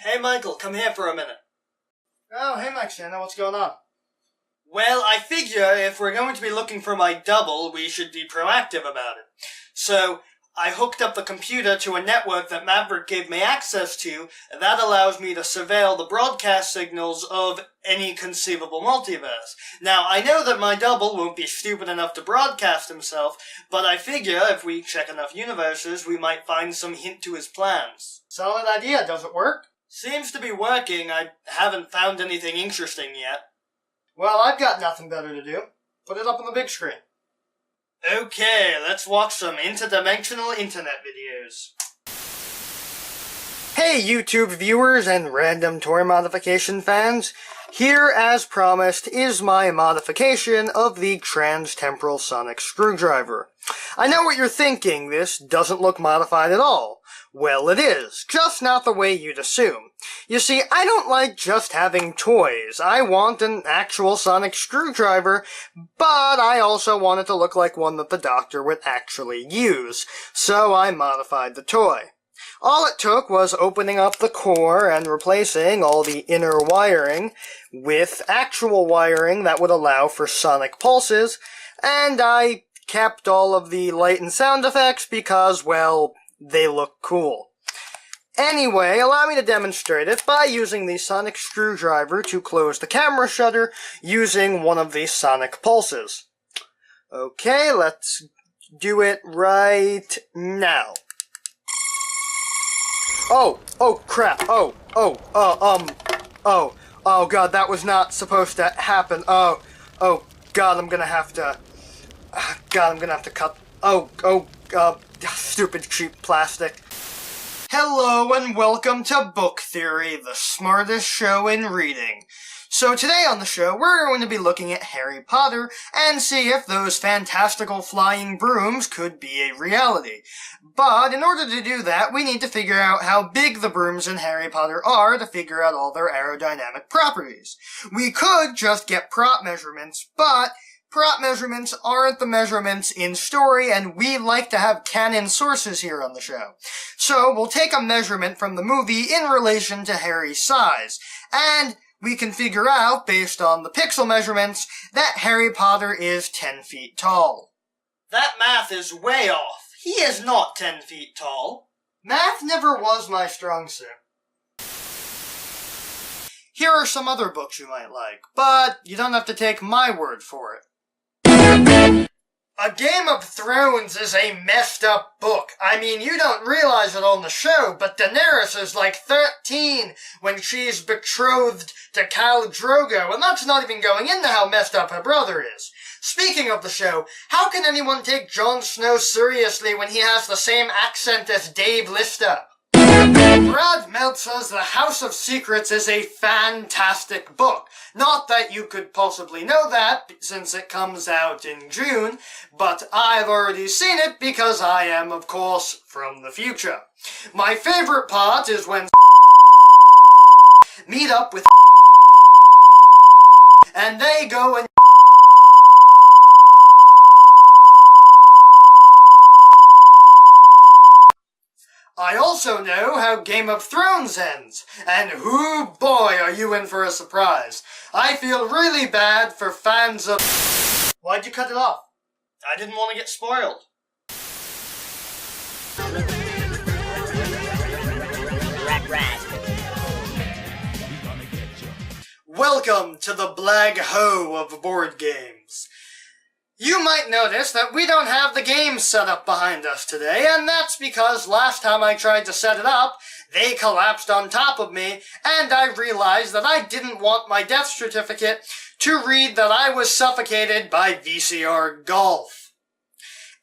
Hey Michael, come here for a minute. Oh, hey Mike Santa, what's going on? Well, I figure if we're going to be looking for my double, we should be proactive about it. So, I hooked up the computer to a network that Maverick gave me access to, and that allows me to surveil the broadcast signals of any conceivable multiverse. Now, I know that my double won't be stupid enough to broadcast himself, but I figure if we check enough universes, we might find some hint to his plans. Solid idea, does it work? Seems to be working. I haven't found anything interesting yet. Well, I've got nothing better to do. Put it up on the big screen. Okay, let's watch some interdimensional internet videos. Hey YouTube viewers and random toy modification fans. Here, as promised, is my modification of the trans-temporal sonic screwdriver. I know what you're thinking, this doesn't look modified at all. Well, it is, just not the way you'd assume. You see, I don't like just having toys. I want an actual sonic screwdriver, but I also want it to look like one that the Doctor would actually use, so I modified the toy. All it took was opening up the core and replacing all the inner wiring with actual wiring that would allow for sonic pulses, and I kept all of the light and sound effects because, well, they look cool. Anyway, allow me to demonstrate it by using the sonic screwdriver to close the camera shutter using one of the sonic pulses. Okay, let's do it right now. Oh crap, oh god, that was not supposed to happen. Oh god, I'm gonna have to cut, stupid cheap plastic. Hello and welcome to Book Theory, the smartest show in reading. So today on the show, we're going to be looking at Harry Potter and see if those fantastical flying brooms could be a reality. But in order to do that, we need to figure out how big the brooms in Harry Potter are to figure out all their aerodynamic properties. We could just get prop measurements, but prop measurements aren't the measurements in story, and we like to have canon sources here on the show. So we'll take a measurement from the movie in relation to Harry's size, and we can figure out, based on the pixel measurements, that Harry Potter is 10 feet tall. That math is way off. He is not 10 feet tall. Math never was my strong suit. Here are some other books you might like, but you don't have to take my word for it. A Game of Thrones is a messed up book. I mean, you don't realize it on the show, but Daenerys is like 13 when she's betrothed to Khal Drogo, and that's not even going into how messed up her brother is. Speaking of the show, how can anyone take Jon Snow seriously when he has the same accent as Dave Lister? Brad Meltzer's The House of Secrets is a fantastic book. Not that you could possibly know that, since it comes out in June, but I've already seen it because I am, of course, from the future. My favorite part is when meet up with and they go and I also know how Game of Thrones ends, and hoo boy are you in for a surprise. I feel really bad for fans of— Why'd you cut it off? I didn't want to get spoiled. Welcome to the Black Hoe of board games. You might notice that we don't have the game set up behind us today, and that's because last time I tried to set it up, they collapsed on top of me, and I realized that I didn't want my death certificate to read that I was suffocated by VCR Golf.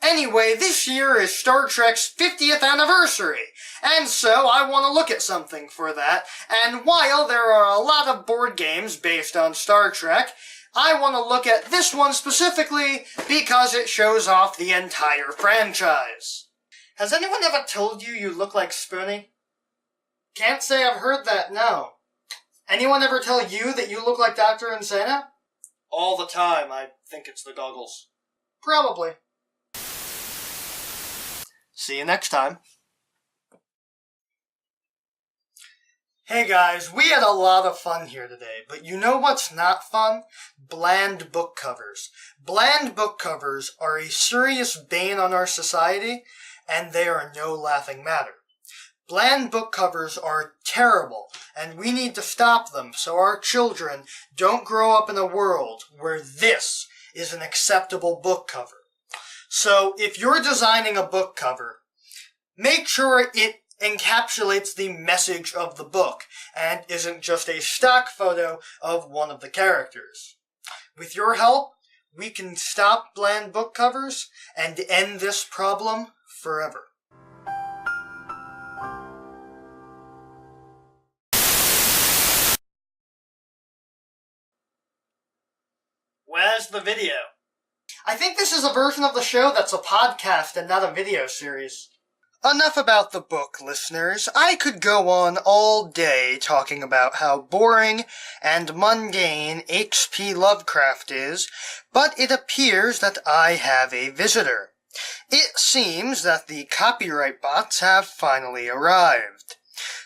Anyway, this year is Star Trek's 50th anniversary, and so I want to look at something for that, and while there are a lot of board games based on Star Trek, I want to look at this one specifically because it shows off the entire franchise. Has anyone ever told you you look like Spoonie? Can't say I've heard that, no. Anyone ever tell you that you look like Dr. Insana? All the time. I think it's the goggles. Probably. See you next time. Hey guys, we had a lot of fun here today, but you know what's not fun? Bland book covers. Bland book covers are a serious bane on our society, and they are no laughing matter. Bland book covers are terrible, and we need to stop them so our children don't grow up in a world where this is an acceptable book cover. So, if you're designing a book cover, make sure it encapsulates the message of the book and isn't just a stock photo of one of the characters. With your help, we can stop bland book covers and end this problem forever. Where's the video? I think this is a version of the show that's a podcast and not a video series. Enough about the book, listeners. I could go on all day talking about how boring and mundane H.P. Lovecraft is, but it appears that I have a visitor. It seems that the copyright bots have finally arrived.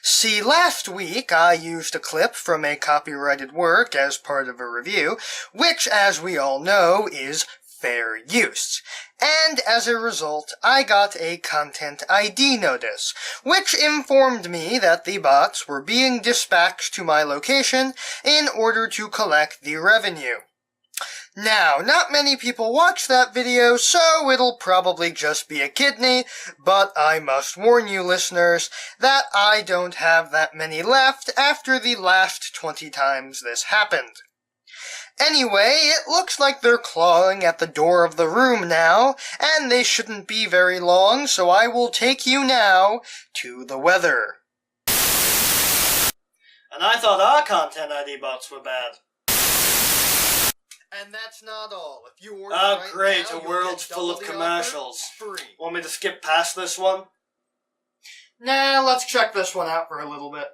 See, last week I used a clip from a copyrighted work as part of a review, which, as we all know, is fair use. And as a result, I got a Content ID notice, which informed me that the bots were being dispatched to my location in order to collect the revenue. Now, not many people watch that video, so it'll probably just be a kidney, but I must warn you listeners that I don't have that many left after the last 20 times this happened. Anyway, it looks like they're clawing at the door of the room now, and they shouldn't be very long, so I will take you now to the weather. And I thought our Content ID bots were bad. And that's not all. If you order Oh, right great, now, a you'll world's get full double of the offer commercials. free. Want me to skip past this one? Nah, let's check this one out for a little bit.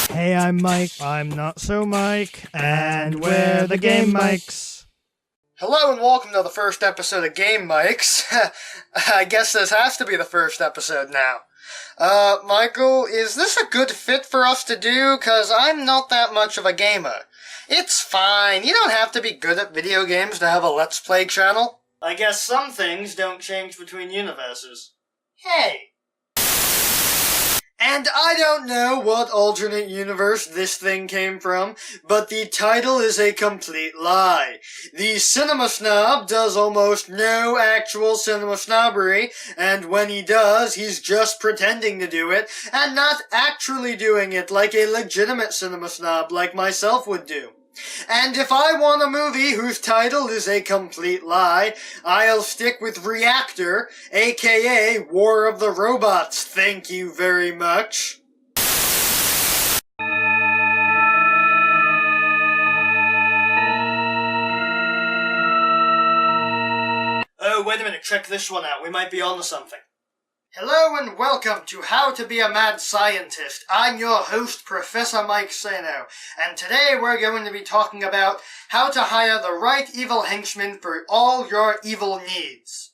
Hey, I'm Mike. I'm not so Mike. And we're the Game Mics. Hello and welcome to the first episode of Game Mics. I guess this has to be the first episode now. Michael, is this a good fit for us to do? 'Cause I'm not that much of a gamer. It's fine. You don't have to be good at video games to have a Let's Play channel. I guess some things don't change between universes. Hey. And I don't know what alternate universe this thing came from, but the title is a complete lie. The cinema snob does almost no actual cinema snobbery, and when he does, he's just pretending to do it, and not actually doing it like a legitimate cinema snob like myself would do. And if I want a movie whose title is a complete lie, I'll stick with Reactor, aka War of the Robots, thank you very much. Oh, wait a minute, check this one out. We might be onto something. Hello and welcome to How to Be a Mad Scientist. I'm your host, Professor Mike Sano, and today we're going to be talking about how to hire the right evil henchman for all your evil needs.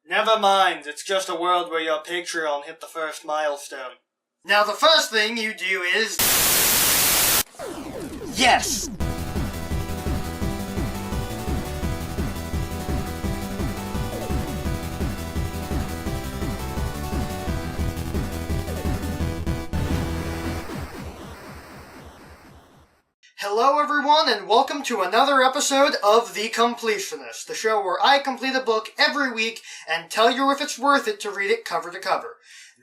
Never mind, it's just a world where your Patreon hit the first milestone. Now the first thing you do is... Yes! Hello everyone and welcome to another episode of The Completionist, the show where I complete a book every week and tell you if it's worth it to read it cover to cover.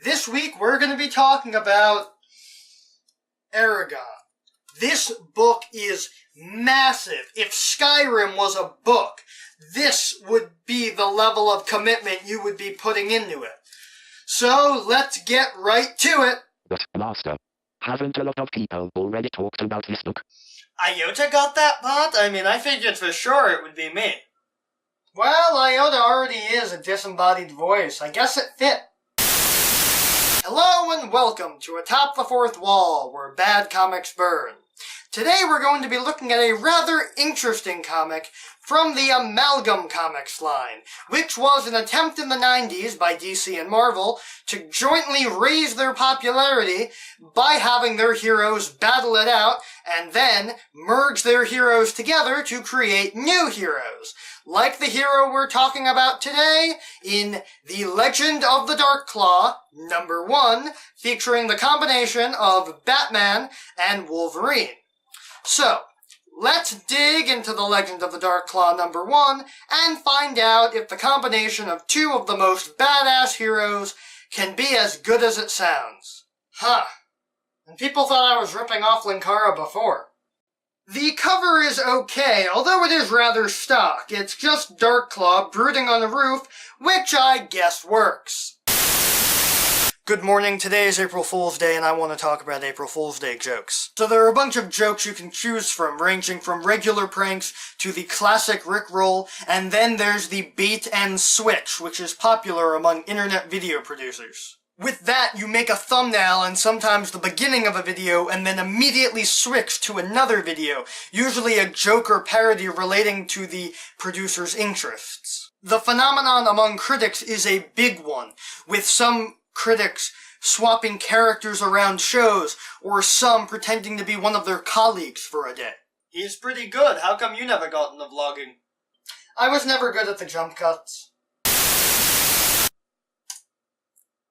This week we're going to be talking about Aragon. This book is massive. If Skyrim was a book, this would be the level of commitment you would be putting into it. So let's get right to it. But, Master, haven't a lot of people already talked about this book? Iota got that part? I mean, I figured for sure it would be me. Well, Iota already is a disembodied voice. I guess it fit. Hello and welcome to Atop the Fourth Wall, where bad comics burn. Today we're going to be looking at a rather interesting comic from the Amalgam Comics line, which was an attempt in the 90s by DC and Marvel to jointly raise their popularity by having their heroes battle it out and then merge their heroes together to create new heroes, like the hero we're talking about today in The Legend of the Dark Claw, #1, featuring the combination of Batman and Wolverine. So, let's dig into The Legend of the Dark Claw #1 and find out if the combination of two of the most badass heroes can be as good as it sounds. Huh. And people thought I was ripping off Linkara before. The cover is okay, although it is rather stock. It's just Darkclaw brooding on a roof, which I guess works. Good morning, today is April Fool's Day, and I want to talk about April Fool's Day jokes. So there are a bunch of jokes you can choose from, ranging from regular pranks to the classic Rickroll, and then there's the bait and switch, which is popular among internet video producers. With that, you make a thumbnail and sometimes the beginning of a video and then immediately switch to another video, usually a joke or parody relating to the producer's interests. The phenomenon among critics is a big one, with some critics swapping characters around shows, or some pretending to be one of their colleagues for a day. He's pretty good, how come you never got into vlogging? I was never good at the jump cuts.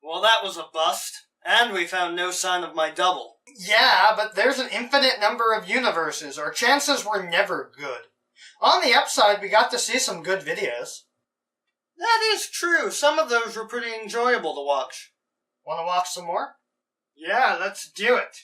Well, that was a bust. And we found no sign of my double. Yeah, but there's an infinite number of universes. Our chances were never good. On the upside, we got to see some good videos. That is true. Some of those were pretty enjoyable to watch. Want to watch some more? Yeah, let's do it.